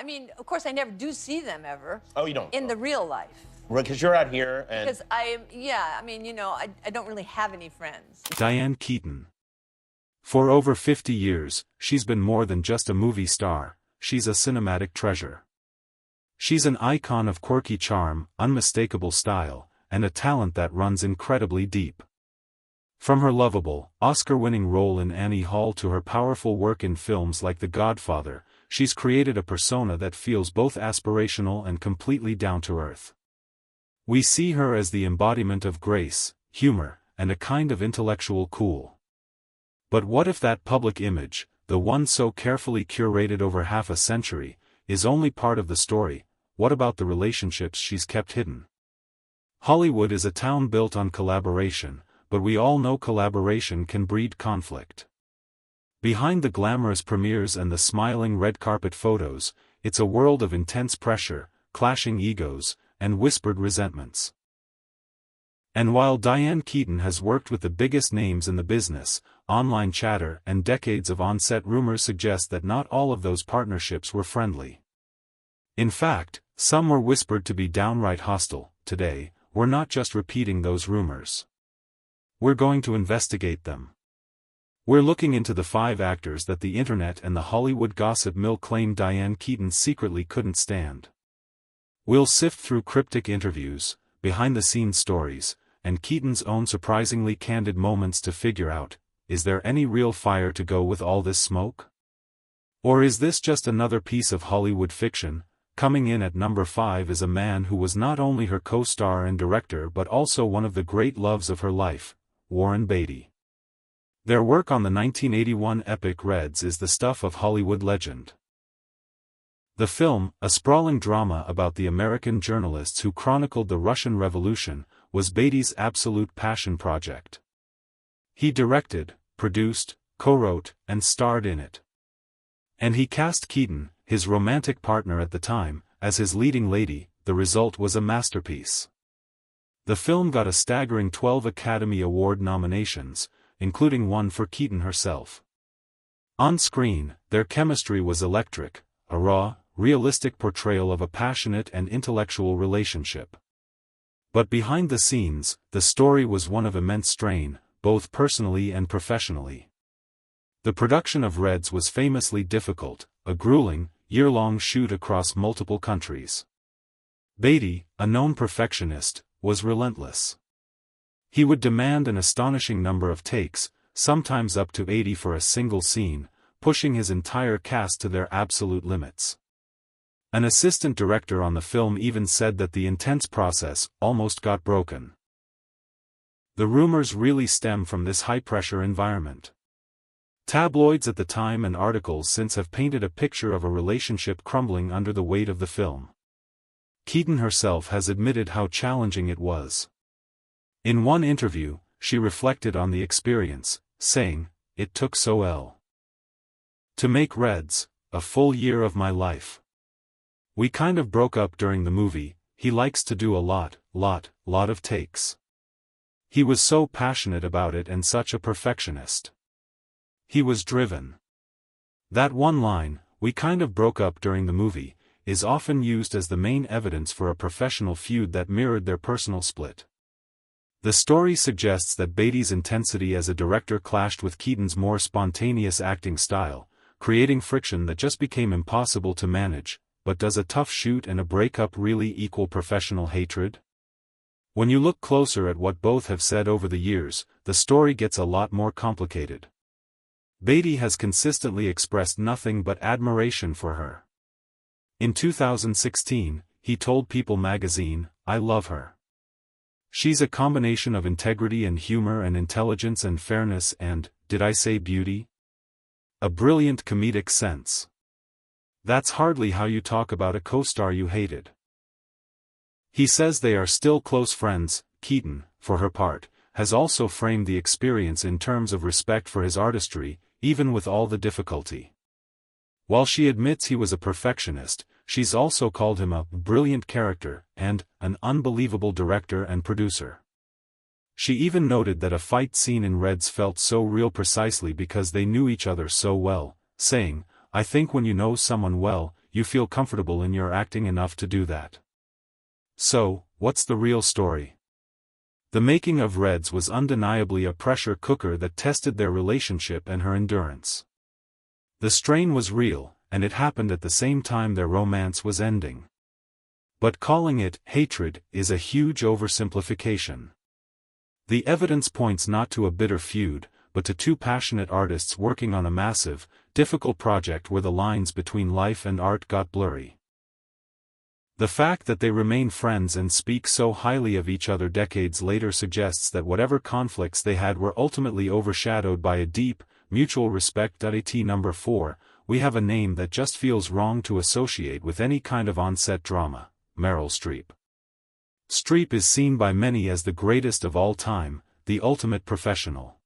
I mean, of course, I never do see them ever. Oh, you don't? In the real life. Right, because you're out here and... Because yeah, I mean, you know, I don't really have any friends. Diane Keaton. For over 50 years, she's been more than just a movie star, she's a cinematic treasure. She's an icon of quirky charm, unmistakable style, and a talent that runs incredibly deep. From her lovable, Oscar-winning role in Annie Hall to her powerful work in films like The Godfather, she's created a persona that feels both aspirational and completely down-to-earth. We see her as the embodiment of grace, humor, and a kind of intellectual cool. But what if that public image, the one so carefully curated over half a century, is only part of the story? What about the relationships she's kept hidden? Hollywood is a town built on collaboration, but we all know collaboration can breed conflict. Behind the glamorous premieres and the smiling red carpet photos, it's a world of intense pressure, clashing egos, and whispered resentments. And while Diane Keaton has worked with the biggest names in the business, online chatter and decades of on-set rumors suggest that not all of those partnerships were friendly. In fact, some were whispered to be downright hostile. Today, we're not just repeating those rumors. We're going to investigate them. We're looking into the 5 actors that the internet and the Hollywood gossip mill claim Diane Keaton secretly couldn't stand. We'll sift through cryptic interviews, behind-the-scenes stories, and Keaton's own surprisingly candid moments to figure out, is there any real fire to go with all this smoke? Or is this just another piece of Hollywood fiction? Coming in at number 5 is a man who was not only her co-star and director but also one of the great loves of her life, Warren Beatty. Their work on the 1981 epic Reds is the stuff of Hollywood legend. The film, a sprawling drama about the American journalists who chronicled the Russian Revolution, was Beatty's absolute passion project. He directed, produced, co-wrote, and starred in it. And he cast Keaton, his romantic partner at the time, as his leading lady. The result was a masterpiece. The film got a staggering 12 Academy Award nominations, including one for Keaton herself. On screen, their chemistry was electric, a raw, realistic portrayal of a passionate and intellectual relationship. But behind the scenes, the story was one of immense strain, both personally and professionally. The production of Reds was famously difficult, a grueling, year-long shoot across multiple countries. Beatty, a known perfectionist, was relentless. He would demand an astonishing number of takes, sometimes up to 80 for a single scene, pushing his entire cast to their absolute limits. An assistant director on the film even said that the intense process almost got broken. The rumors really stem from this high-pressure environment. Tabloids at the time and articles since have painted a picture of a relationship crumbling under the weight of the film. Keaton herself has admitted how challenging it was. In one interview, she reflected on the experience, saying, "It took so well to make Reds, a full year of my life. We kind of broke up during the movie. He likes to do a lot of takes. He was so passionate about it and such a perfectionist. He was driven." That one line, "we kind of broke up during the movie," is often used as the main evidence for a professional feud that mirrored their personal split. The story suggests that Beatty's intensity as a director clashed with Keaton's more spontaneous acting style, creating friction that just became impossible to manage. But does a tough shoot and a breakup really equal professional hatred? When you look closer at what both have said over the years, the story gets a lot more complicated. Beatty has consistently expressed nothing but admiration for her. In 2016, he told People magazine, "I love her. She's a combination of integrity and humor and intelligence and fairness and, did I say beauty? A brilliant comedic sense. That's hardly how you talk about a co-star you hated." He says they are still close friends. Keaton, for her part, has also framed the experience in terms of respect for his artistry, even with all the difficulty. While she admits he was a perfectionist, she's also called him a brilliant character and an unbelievable director and producer. She even noted that a fight scene in Reds felt so real precisely because they knew each other so well, saying, "I think when you know someone well, you feel comfortable in your acting enough to do that. So, what's the real story? The making of Reds was undeniably a pressure cooker that tested their relationship and her endurance. The strain was real, and it happened at the same time their romance was ending. But calling it hatred is a huge oversimplification. The evidence points not to a bitter feud, but to two passionate artists working on a massive, difficult project where the lines between life and art got blurry. The fact that they remain friends and speak so highly of each other decades later suggests that whatever conflicts they had were ultimately overshadowed by a deep, mutual respect. At number 4, we have a name that just feels wrong to associate with any kind of on-set drama: Meryl Streep. Streep is seen by many as the greatest of all time, the ultimate professional.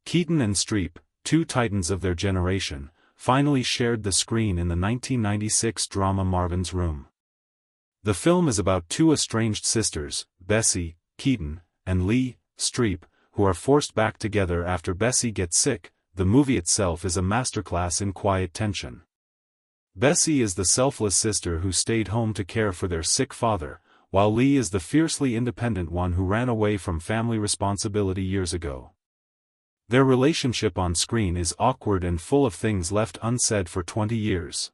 Keaton and Streep, two titans of their generation, finally shared the screen in the 1996 drama Marvin's Room. The film is about two estranged sisters, Bessie, Keaton, and Lee, Streep, who are forced back together after Bessie gets sick. The movie itself is a masterclass in quiet tension. Bessie is the selfless sister who stayed home to care for their sick father, while Lee is the fiercely independent one who ran away from family responsibility years ago. Their relationship on screen is awkward and full of things left unsaid for 20 years.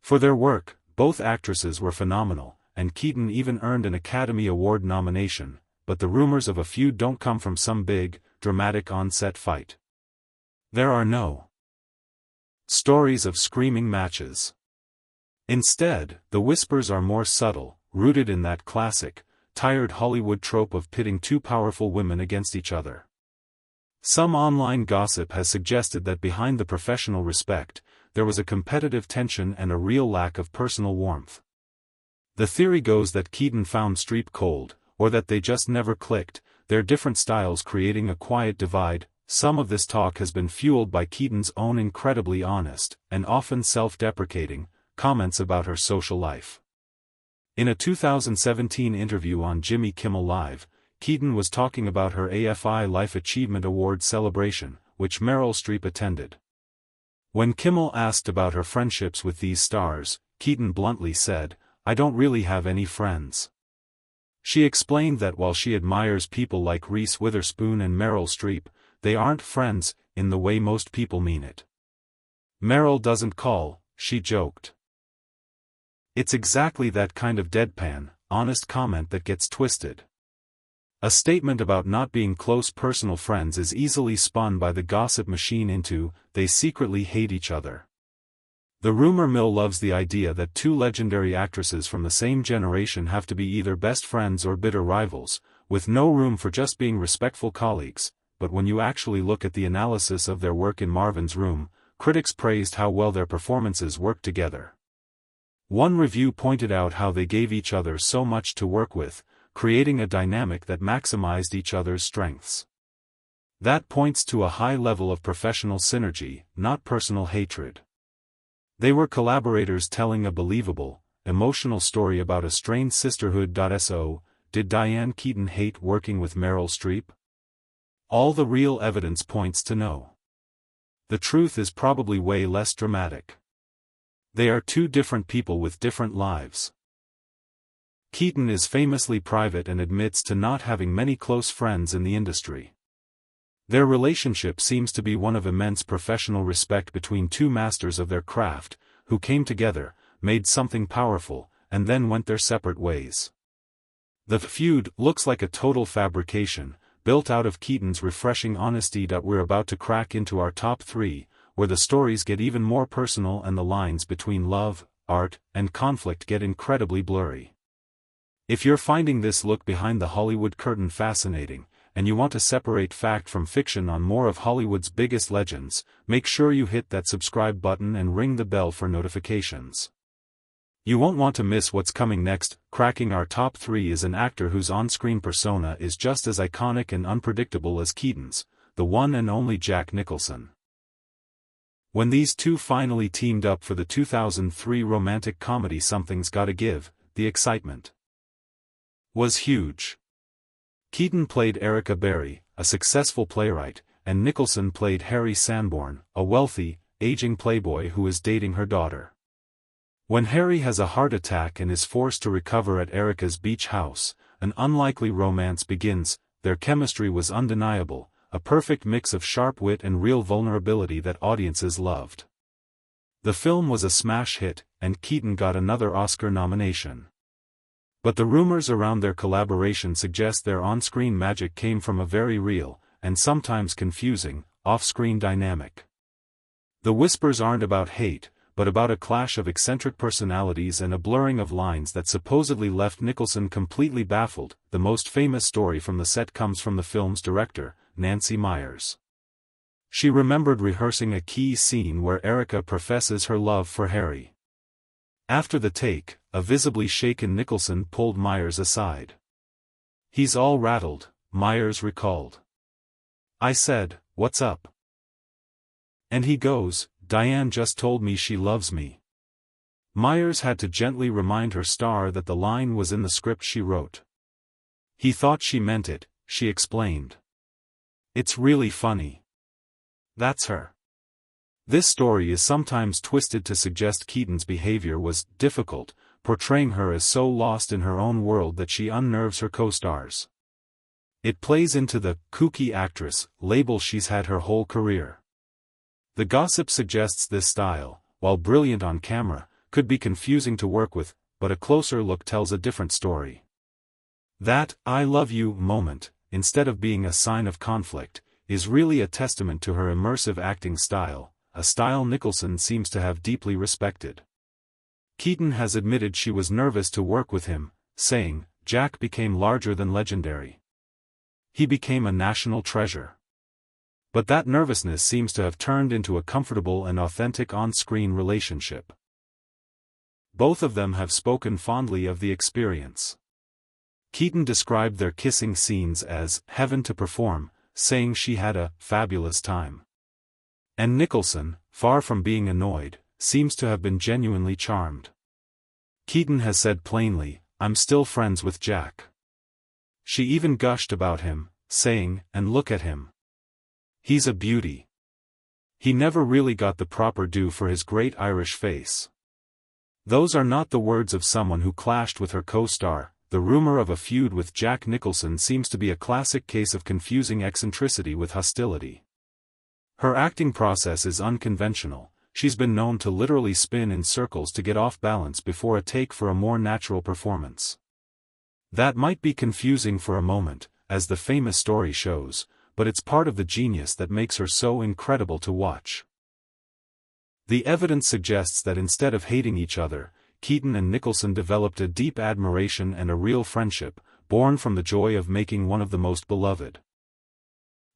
For their work, both actresses were phenomenal, and Keaton even earned an Academy Award nomination, but the rumors of a feud don't come from some big, dramatic on-set fight. There are no stories of screaming matches. Instead, the whispers are more subtle, rooted in that classic, tired Hollywood trope of pitting two powerful women against each other. Some online gossip has suggested that behind the professional respect, there was a competitive tension and a real lack of personal warmth. The theory goes that Keaton found Streep cold, or that they just never clicked, their different styles creating a quiet divide. Some of this talk has been fueled by Keaton's own incredibly honest, and often self-deprecating, comments about her social life. In a 2017 interview on Jimmy Kimmel Live, Keaton was talking about her AFI Life Achievement Award celebration, which Meryl Streep attended. When Kimmel asked about her friendships with these stars, Keaton bluntly said, "I don't really have any friends." She explained that while she admires people like Reese Witherspoon and Meryl Streep, they aren't friends, in the way most people mean it. "Meryl doesn't call," she joked. It's exactly that kind of deadpan, honest comment that gets twisted. A statement about not being close personal friends is easily spun by the gossip machine into, they secretly hate each other. The rumor mill loves the idea that two legendary actresses from the same generation have to be either best friends or bitter rivals, with no room for just being respectful colleagues, but when you actually look at the analysis of their work in Marvin's Room, critics praised how well their performances worked together. One review pointed out how they gave each other so much to work with, creating a dynamic that maximized each other's strengths. That points to a high level of professional synergy, not personal hatred. They were collaborators telling a believable, emotional story about a strained sisterhood. So, did Diane Keaton hate working with Meryl Streep? All the real evidence points to no. The truth is probably way less dramatic. They are two different people with different lives. Keaton is famously private and admits to not having many close friends in the industry. Their relationship seems to be one of immense professional respect between two masters of their craft, who came together, made something powerful, and then went their separate ways. The feud looks like a total fabrication, built out of Keaton's refreshing honesty. We're about to crack into our top 3, where the stories get even more personal and the lines between love, art, and conflict get incredibly blurry. If you're finding this look behind the Hollywood curtain fascinating, and you want to separate fact from fiction on more of Hollywood's biggest legends, make sure you hit that subscribe button and ring the bell for notifications. You won't want to miss what's coming next. Cracking our top 3 is an actor whose on-screen persona is just as iconic and unpredictable as Keaton's, the one and only Jack Nicholson. When these two finally teamed up for the 2003 romantic comedy Something's Gotta Give, the excitement was huge. Keaton played Erica Berry, a successful playwright, and Nicholson played Harry Sanborn, a wealthy, aging playboy who is dating her daughter. When Harry has a heart attack and is forced to recover at Erica's beach house, an unlikely romance begins. Their chemistry was undeniable, a perfect mix of sharp wit and real vulnerability that audiences loved. The film was a smash hit, and Keaton got another Oscar nomination. But the rumors around their collaboration suggest their on-screen magic came from a very real, and sometimes confusing, off-screen dynamic. The whispers aren't about hate, but about a clash of eccentric personalities and a blurring of lines that supposedly left Nicholson completely baffled. The most famous story from the set comes from the film's director, Nancy Meyers. She remembered rehearsing a key scene where Erica professes her love for Harry. After the take, a visibly shaken Nicholson pulled Meyers aside. "He's all rattled," Meyers recalled. "I said, 'What's up?' And he goes, 'Diane just told me she loves me.'" Meyers had to gently remind her star that the line was in the script she wrote. "He thought she meant it," she explained. "It's really funny. That's her." This story is sometimes twisted to suggest Keaton's behavior was difficult, portraying her as so lost in her own world that she unnerves her co-stars. It plays into the kooky actress label she's had her whole career. The gossip suggests this style, while brilliant on camera, could be confusing to work with, but a closer look tells a different story. That "I love you" moment, instead of being a sign of conflict, is really a testament to her immersive acting style, a style Nicholson seems to have deeply respected. Keaton has admitted she was nervous to work with him, saying, "Jack became larger than legendary. He became a national treasure." But that nervousness seems to have turned into a comfortable and authentic on-screen relationship. Both of them have spoken fondly of the experience. Keaton described their kissing scenes as "heaven to perform," saying she had a "fabulous time." And Nicholson, far from being annoyed, seems to have been genuinely charmed. Keaton has said plainly, "I'm still friends with Jack." She even gushed about him, saying, "And look at him. He's a beauty. He never really got the proper due for his great Irish face." Those are not the words of someone who clashed with her co-star. The rumor of a feud with Jack Nicholson seems to be a classic case of confusing eccentricity with hostility. Her acting process is unconventional. She's been known to literally spin in circles to get off balance before a take for a more natural performance. That might be confusing for a moment, as the famous story shows, but it's part of the genius that makes her so incredible to watch. The evidence suggests that instead of hating each other, Keaton and Nicholson developed a deep admiration and a real friendship, born from the joy of making one of the most beloved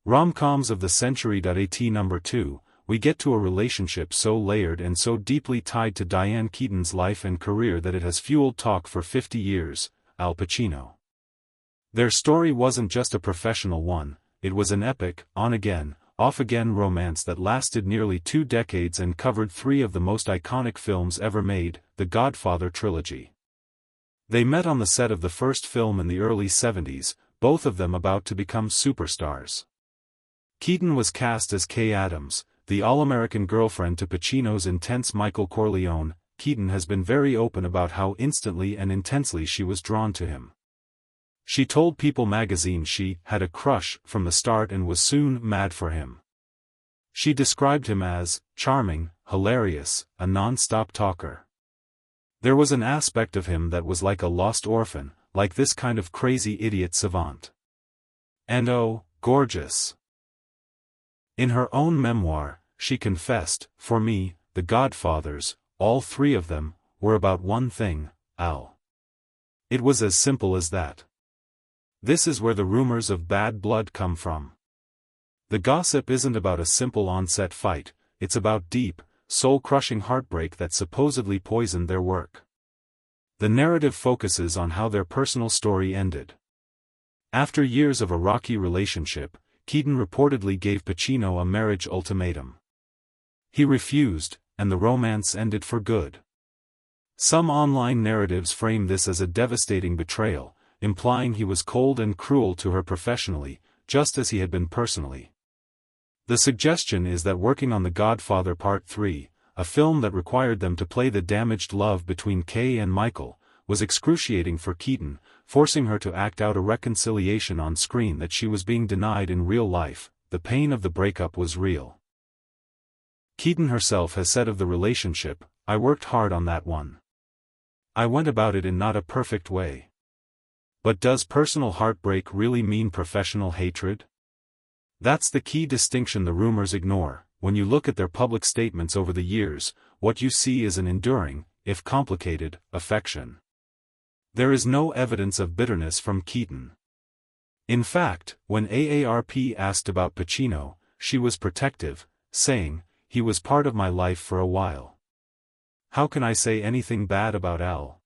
rom-coms of the century. At number 2, we get to a relationship so layered and so deeply tied to Diane Keaton's life and career that it has fueled talk for 50 years, Al Pacino. Their story wasn't just a professional one, it was an epic, on-again, off-again romance that lasted nearly 2 decades and covered 3 of the most iconic films ever made, the Godfather trilogy. They met on the set of the first film in the early 70s, both of them about to become superstars. Keaton was cast as Kay Adams, the all-American girlfriend to Pacino's intense Michael Corleone. Keaton has been very open about how instantly and intensely she was drawn to him. She told People magazine she had a crush from the start and was soon mad for him. She described him as charming, hilarious, a non-stop talker. There was an aspect of him that was like a lost orphan, like this kind of crazy idiot savant. And oh, gorgeous. In her own memoir, she confessed, "For me, the Godfathers, all 3 of them, were about one thing, Al. It was as simple as that." This is where the rumors of bad blood come from. The gossip isn't about a simple on-set fight, it's about deep, soul-crushing heartbreak that supposedly poisoned their work. The narrative focuses on how their personal story ended. After years of a rocky relationship, Keaton reportedly gave Pacino a marriage ultimatum. He refused, and the romance ended for good. Some online narratives frame this as a devastating betrayal, implying he was cold and cruel to her professionally, just as he had been personally. The suggestion is that working on The Godfather Part 3, a film that required them to play the damaged love between Kay and Michael, was excruciating for Keaton, forcing her to act out a reconciliation on screen that she was being denied in real life. The pain of the breakup was real. Keaton herself has said of the relationship, "I worked hard on that one. I went about it in not a perfect way." But does personal heartbreak really mean professional hatred? That's the key distinction the rumors ignore. When you look at their public statements over the years, what you see is an enduring, if complicated, affection. There is no evidence of bitterness from Keaton. In fact, when AARP asked about Pacino, she was protective, saying, "He was part of my life for a while. How can I say anything bad about Al?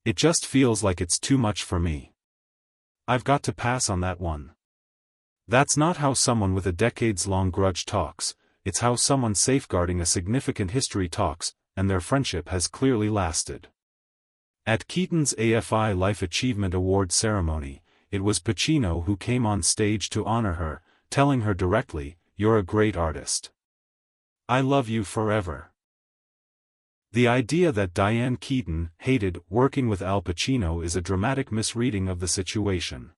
It just feels like it's too much for me. I've got to pass on that one." That's not how someone with a decades-long grudge talks, it's how someone safeguarding a significant history talks, and their friendship has clearly lasted. At Keaton's AFI Life Achievement Award ceremony, it was Pacino who came on stage to honor her, telling her directly, "You're a great artist. I love you forever." The idea that Diane Keaton hated working with Al Pacino is a dramatic misreading of the situation.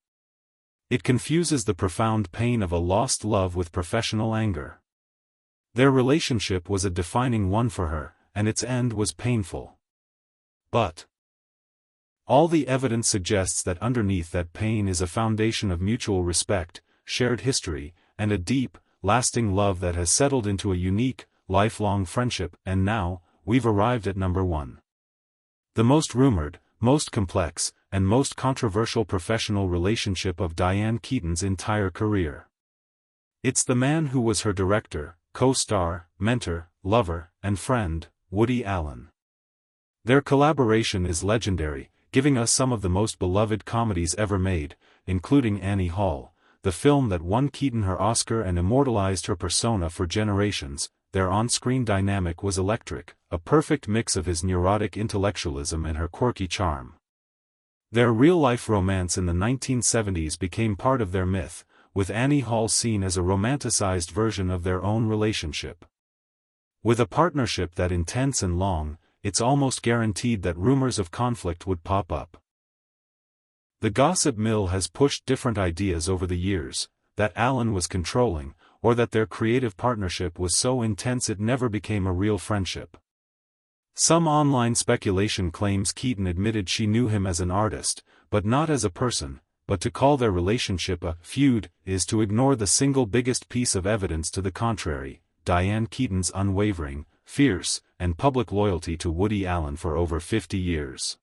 It confuses the profound pain of a lost love with professional anger. Their relationship was a defining one for her, and its end was painful. But all the evidence suggests that underneath that pain is a foundation of mutual respect, shared history, and a deep, lasting love that has settled into a unique, lifelong friendship. And now, we've arrived at number one. The most rumored, most complex, and most controversial professional relationship of Diane Keaton's entire career. It's the man who was her director, co-star, mentor, lover, and friend, Woody Allen. Their collaboration is legendary, giving us some of the most beloved comedies ever made, including Annie Hall, the film that won Keaton her Oscar and immortalized her persona for generations. Their on-screen dynamic was electric, a perfect mix of his neurotic intellectualism and her quirky charm. Their real-life romance in the 1970s became part of their myth, with Annie Hall seen as a romanticized version of their own relationship. With a partnership that intense and long, it's almost guaranteed that rumors of conflict would pop up. The gossip mill has pushed different ideas over the years, that Allen was controlling, or that their creative partnership was so intense it never became a real friendship. Some online speculation claims Keaton admitted she knew him as an artist, but not as a person. But to call their relationship a feud is to ignore the single biggest piece of evidence to the contrary: Diane Keaton's unwavering, fierce, and public loyalty to Woody Allen for over 50 years.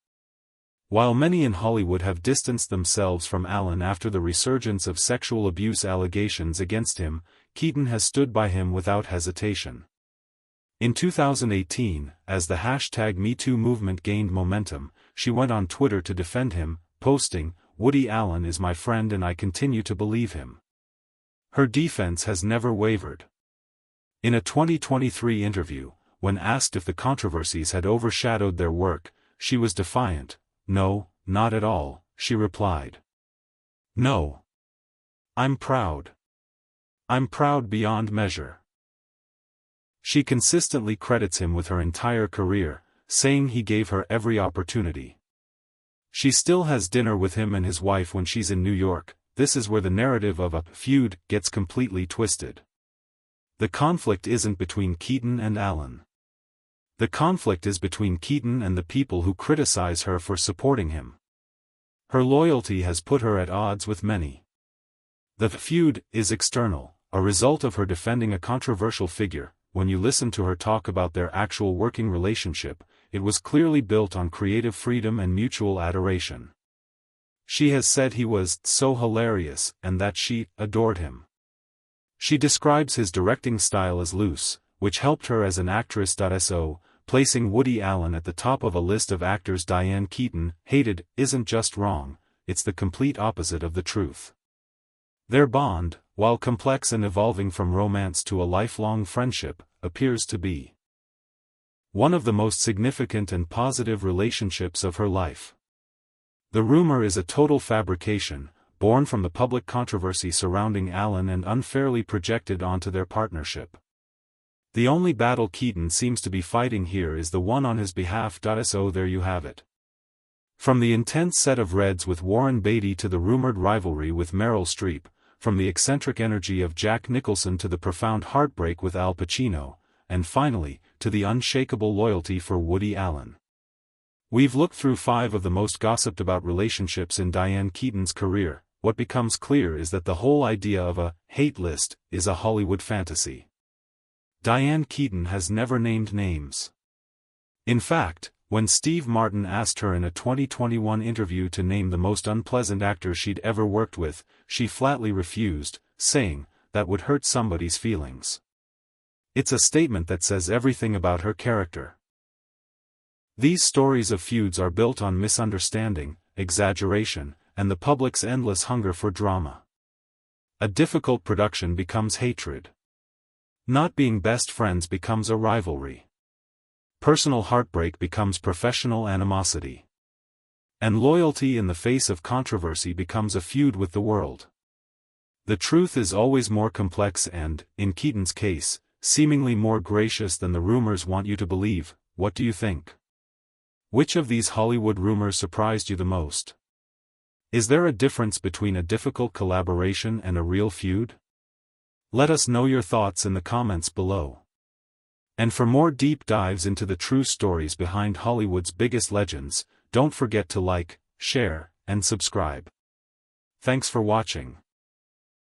While many in Hollywood have distanced themselves from Allen after the resurgence of sexual abuse allegations against him, Keaton has stood by him without hesitation. In 2018, as the #MeToo movement gained momentum, she went on Twitter to defend him, posting, "Woody Allen is my friend and I continue to believe him." Her defense has never wavered. In a 2023 interview, when asked if the controversies had overshadowed their work, she was defiant. "No, not at all," she replied. "No. I'm proud. I'm proud beyond measure." She consistently credits him with her entire career, saying he gave her every opportunity. She still has dinner with him and his wife when she's in New York. This is where the narrative of a feud gets completely twisted. The conflict isn't between Keaton and Allen. The conflict is between Keaton and the people who criticize her for supporting him. Her loyalty has put her at odds with many. The feud is external, a result of her defending a controversial figure. When you listen to her talk about their actual working relationship, it was clearly built on creative freedom and mutual adoration. She has said he was so hilarious and that she adored him. She describes his directing style as loose, which helped her as an actress. So, placing Woody Allen at the top of a list of actors Diane Keaton hated isn't just wrong, it's the complete opposite of the truth. Their bond, while complex and evolving from romance to a lifelong friendship, appears to be one of the most significant and positive relationships of her life. The rumor is a total fabrication, born from the public controversy surrounding Allen and unfairly projected onto their partnership. The only battle Keaton seems to be fighting here is the one on his behalf. So there you have it. From the intense set of Reds with Warren Beatty to the rumored rivalry with Meryl Streep, from the eccentric energy of Jack Nicholson to the profound heartbreak with Al Pacino, and finally, to the unshakable loyalty for Woody Allen. We've looked through 5 of the most gossiped about relationships in Diane Keaton's career. What becomes clear is that the whole idea of a hate list is a Hollywood fantasy. Diane Keaton has never named names. In fact, when Steve Martin asked her in a 2021 interview to name the most unpleasant actor she'd ever worked with, she flatly refused, saying, "That would hurt somebody's feelings." It's a statement that says everything about her character. These stories of feuds are built on misunderstanding, exaggeration, and the public's endless hunger for drama. A difficult production becomes hatred. Not being best friends becomes a rivalry. Personal heartbreak becomes professional animosity. And loyalty in the face of controversy becomes a feud with the world. The truth is always more complex and, in Keaton's case, seemingly more gracious than the rumors want you to believe. What do you think? Which of these Hollywood rumors surprised you the most? Is there a difference between a difficult collaboration and a real feud? Let us know your thoughts in the comments below. And for more deep dives into the true stories behind Hollywood's biggest legends, don't forget to like, share, and subscribe. Thanks for watching.